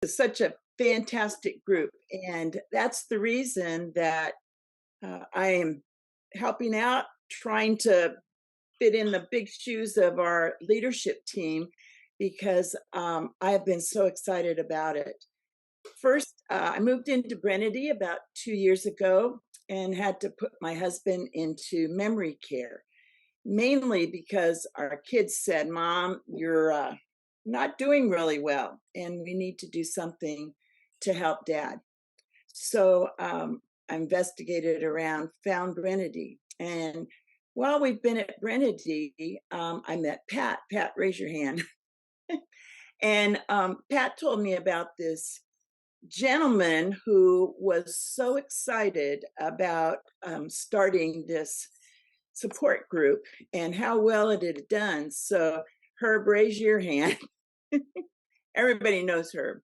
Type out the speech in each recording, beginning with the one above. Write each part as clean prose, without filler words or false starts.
is such a fantastic group, and that's the reason that I am helping out, trying to fit in the big shoes of our leadership team because I have been so excited about it. First, I moved into Brenedy about 2 years ago and had to put my husband into memory care, mainly because our kids said, Mom, you're not doing really well, and we need to do something to help Dad. So I investigated around, found Brenedy. And while we've been at Brenedy, I met Pat. Pat, raise your hand. And Pat told me about this gentleman who was so excited about starting this support group and how well it had done. So, Herb, raise your hand. Everybody knows Herb.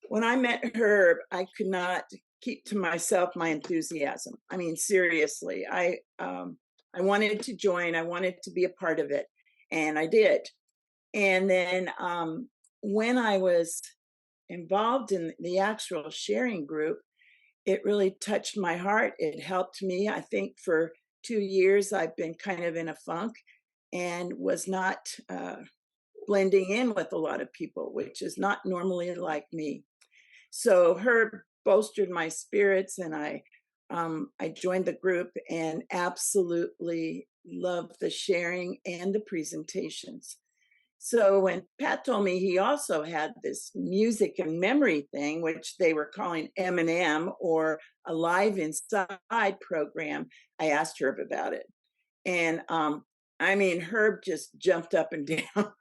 When I met Herb, I could not keep to myself my enthusiasm. I mean, seriously, I wanted to join. I wanted to be a part of it, and I did. And then when I was involved in the actual sharing group, it really touched my heart. It helped me. I think for 2 years, I've been kind of in a funk and was not blending in with a lot of people, which is not normally like me. So Herb bolstered my spirits, and I joined the group and absolutely loved the sharing and the presentations. So when Pat told me he also had this music and memory thing, which they were calling M&M or a Live Inside program, I asked Herb about it. And I mean, Herb just jumped up and down.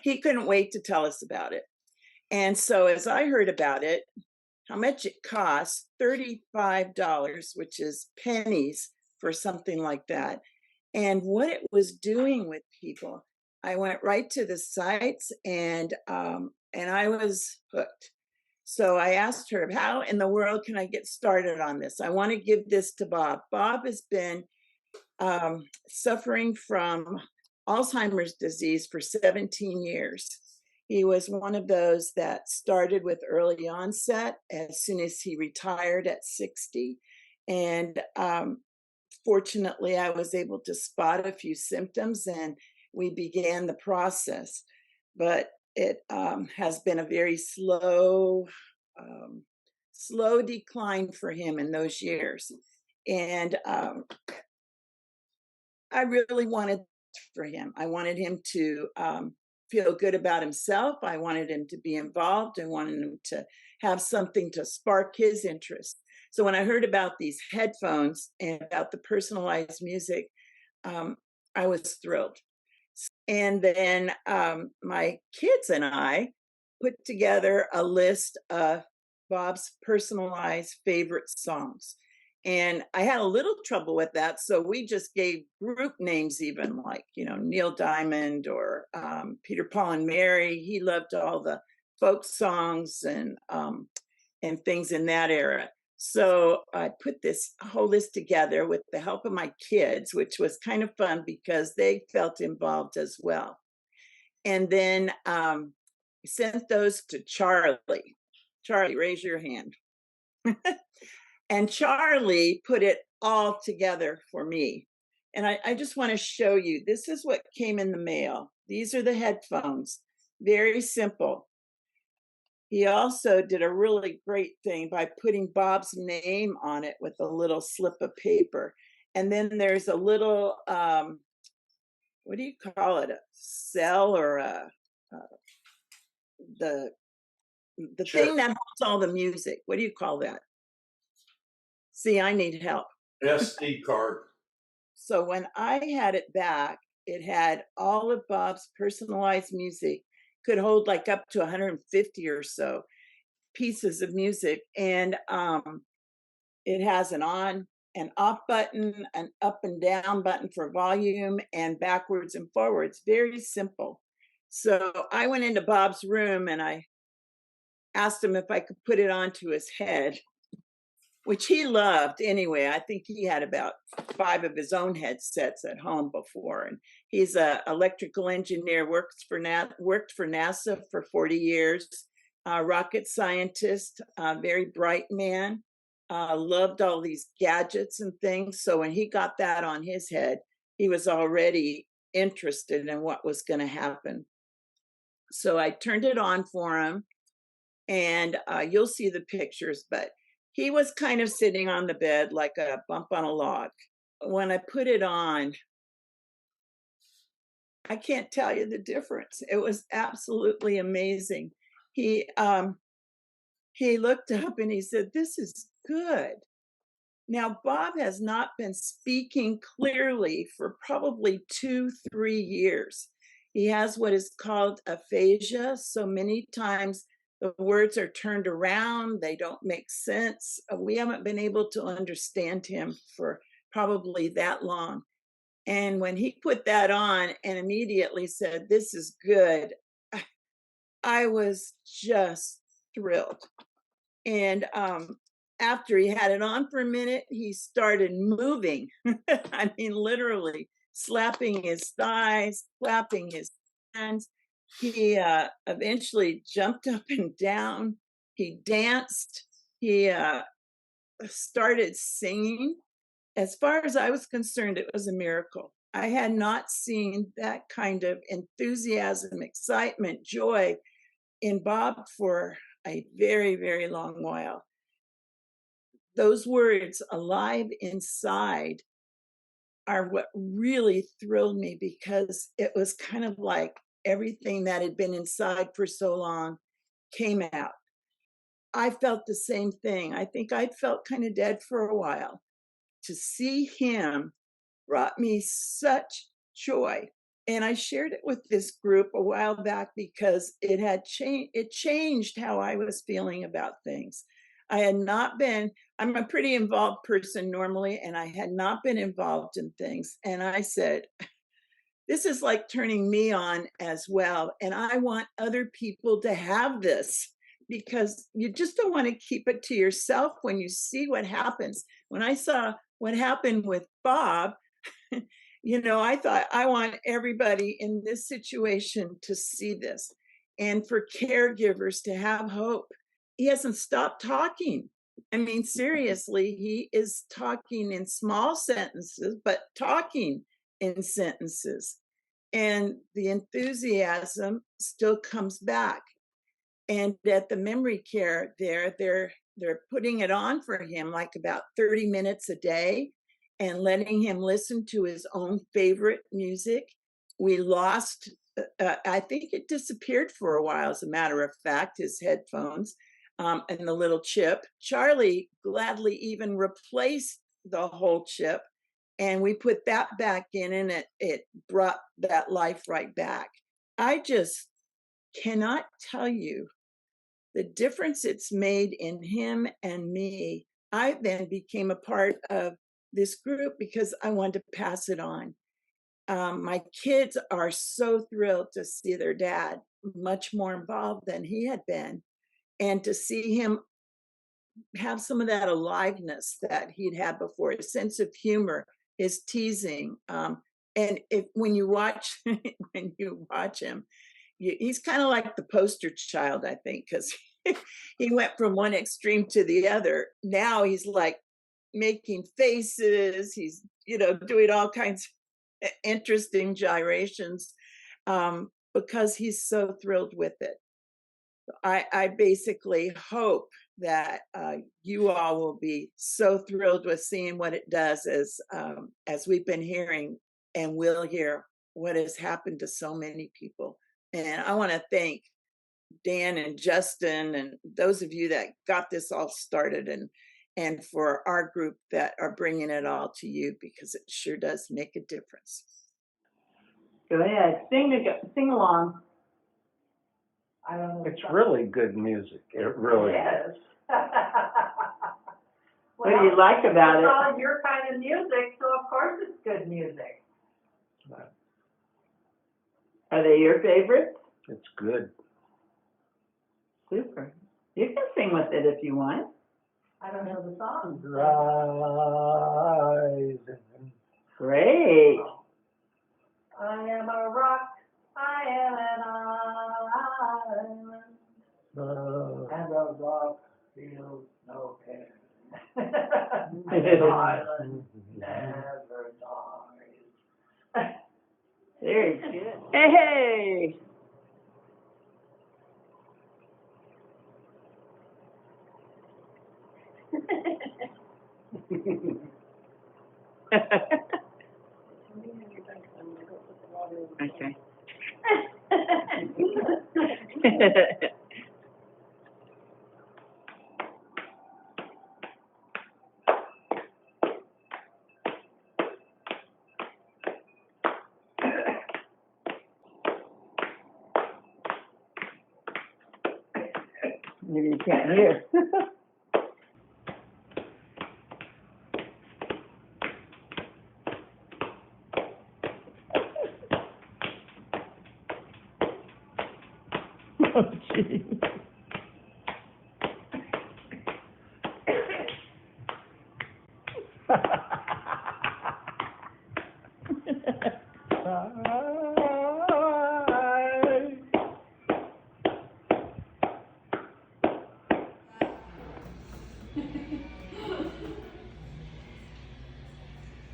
He couldn't wait to tell us about it. And so as I heard about it, how much it costs, $35, which is pennies for something like that, and what it was doing with people, I went right to the sites and I was hooked. So I asked her, how in the world can I get started on this? I want to give this to Bob. Bob has been suffering from Alzheimer's disease for 17 years. He was one of those that started with early onset as soon as he retired at 60. And fortunately, I was able to spot a few symptoms and we began the process. But it has been a very slow decline for him in those years. And I really wanted for him. I wanted him to feel good about himself. I wanted him to be involved. I wanted him to have something to spark his interest. So when I heard about these headphones and about the personalized music, I was thrilled. And then my kids and I put together a list of Bob's personalized favorite songs. And I had a little trouble with that. So we just gave group names, even like, Neil Diamond or Peter, Paul and Mary. He loved all the folk songs and things in that era. So I put this whole list together with the help of my kids, which was kind of fun because they felt involved as well. And then sent those to Charlie. Charlie, raise your hand. And Charlie put it all together for me. And I just want to show you, this is what came in the mail. These are the headphones, very simple. He also did a really great thing by putting Bob's name on it with a little slip of paper. And then there's a little, what do you call it? A cell or the Sure. thing that holds all the music. What do you call that? See, I need help. SD card. So when I had it back, it had all of Bob's personalized music, could hold like up to 150 or so pieces of music. And it has an on and off button, an up and down button for volume, and backwards and forwards. Very simple. So I went into Bob's room and I asked him if I could put it onto his head, which he loved anyway. I think he had about 5 of his own headsets at home before. And he's an electrical engineer, worked for NASA for 40 years. rocket scientist, very bright man, loved all these gadgets and things. So when he got that on his head, he was already interested in what was going to happen. So I turned it on for him, and you'll see the pictures, but he was kind of sitting on the bed like a bump on a log. When I put it on, I can't tell you the difference. It was absolutely amazing. He looked up and he said, "This is good." Now, Bob has not been speaking clearly for probably 2, 3 years. He has what is called aphasia. So many times the words are turned around, they don't make sense. We haven't been able to understand him for probably that long. And when he put that on and immediately said, "This is good," I was just thrilled. And after he had it on for a minute, he started moving. I mean, literally slapping his thighs, clapping his hands. He eventually jumped up and down. He danced. He started singing. As far as I was concerned, it was a miracle. I had not seen that kind of enthusiasm, excitement, joy in Bob for a very, very long while. Those words, "alive inside," are what really thrilled me, because it was kind of like everything that had been inside for so long came out. I felt the same thing. I think I'd felt kind of dead for a while. To see him brought me such joy. And I shared it with this group a while back because it changed how I was feeling about things. I had not been, I'm a pretty involved person normally, and I had not been involved in things. And I said, this is like turning me on as well. And I want other people to have this, because you just don't want to keep it to yourself when you see what happens. When I saw what happened with Bob, I thought, I want everybody in this situation to see this, and for caregivers to have hope. He hasn't stopped talking. I mean, seriously, he is talking in small sentences, but talking in sentences. And the enthusiasm still comes back. And at the memory care there, they're putting it on for him like about 30 minutes a day and letting him listen to his own favorite music. We lost, I think it disappeared for a while, as a matter of fact, his headphones, and the little chip. Charlie gladly even replaced the whole chip, and we put that back in, and it brought that life right back. I just cannot tell you the difference it's made in him and me. I then became a part of this group because I wanted to pass it on. My kids are so thrilled to see their dad much more involved than he had been, and to see him have some of that aliveness that he'd had before, his sense of humor, his teasing. And if when you watch when you watch him, he's kind of like the poster child, I think, because he went from one extreme to the other. Now he's like making faces. He's doing all kinds of interesting gyrations, because he's so thrilled with it. I basically hope that you all will be so thrilled with seeing what it does, as we've been hearing and will hear what has happened to so many people. And I want to thank Dan and Justin and those of you that got this all started, and for our group that are bringing it all to you, because it sure does make a difference. Go ahead, sing along. I don't know. It's really good music. It really is. What do you like about It's it? all your kind of music, so of course it's good music. Are they your favorites? It's good. Super. You can sing with it if you want. I don't know the song. Rising. Great. I am a rock. I am an island. and the rock feels no care. Silence never dies. Very good. Hey! Okay. Maybe you can't hear. Oh, gee.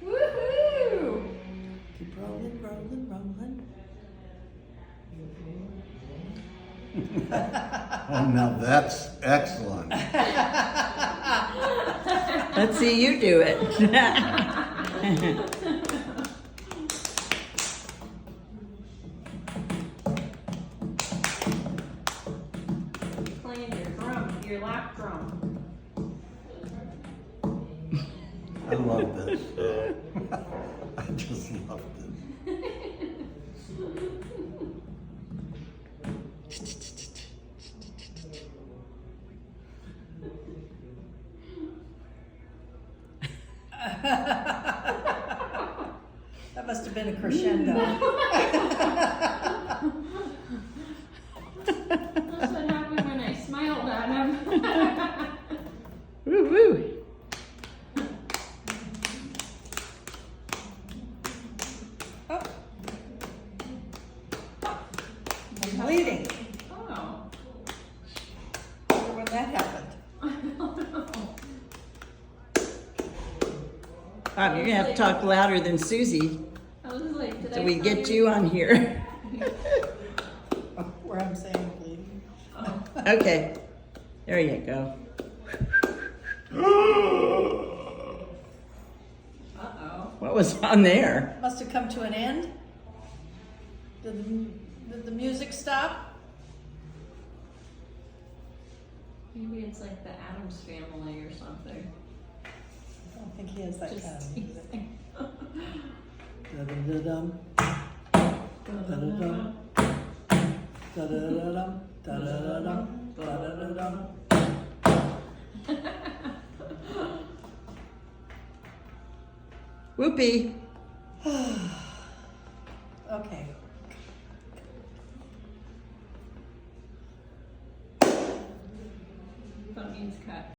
Woohoo! Keep rolling, rolling, rolling. Oh, now that's excellent. Let's see you do it. Playing your drum, your lap drum. I love this. I just love this. That must have been a crescendo. That's what happened when I smiled at him. Woo woo. Oh. I'm bleeding. Oh. Wonder when that happened. I don't know. Wow, you're gonna have to talk louder than Susie I was like, did so I we tell get you on here. Where I'm saying bleeding. Oh. Okay, there you go. Uh-oh. What was on there? Must have come to an end. Did the music stop? Maybe it's like the Addams Family or something. I don't think he has that kind Just of music. teasing. Da-da-da-dum, da-da-dum, da-da-da-dum, da-da-da-dum, da-da-da-dum. Whoopee. Okay. Phone means cut.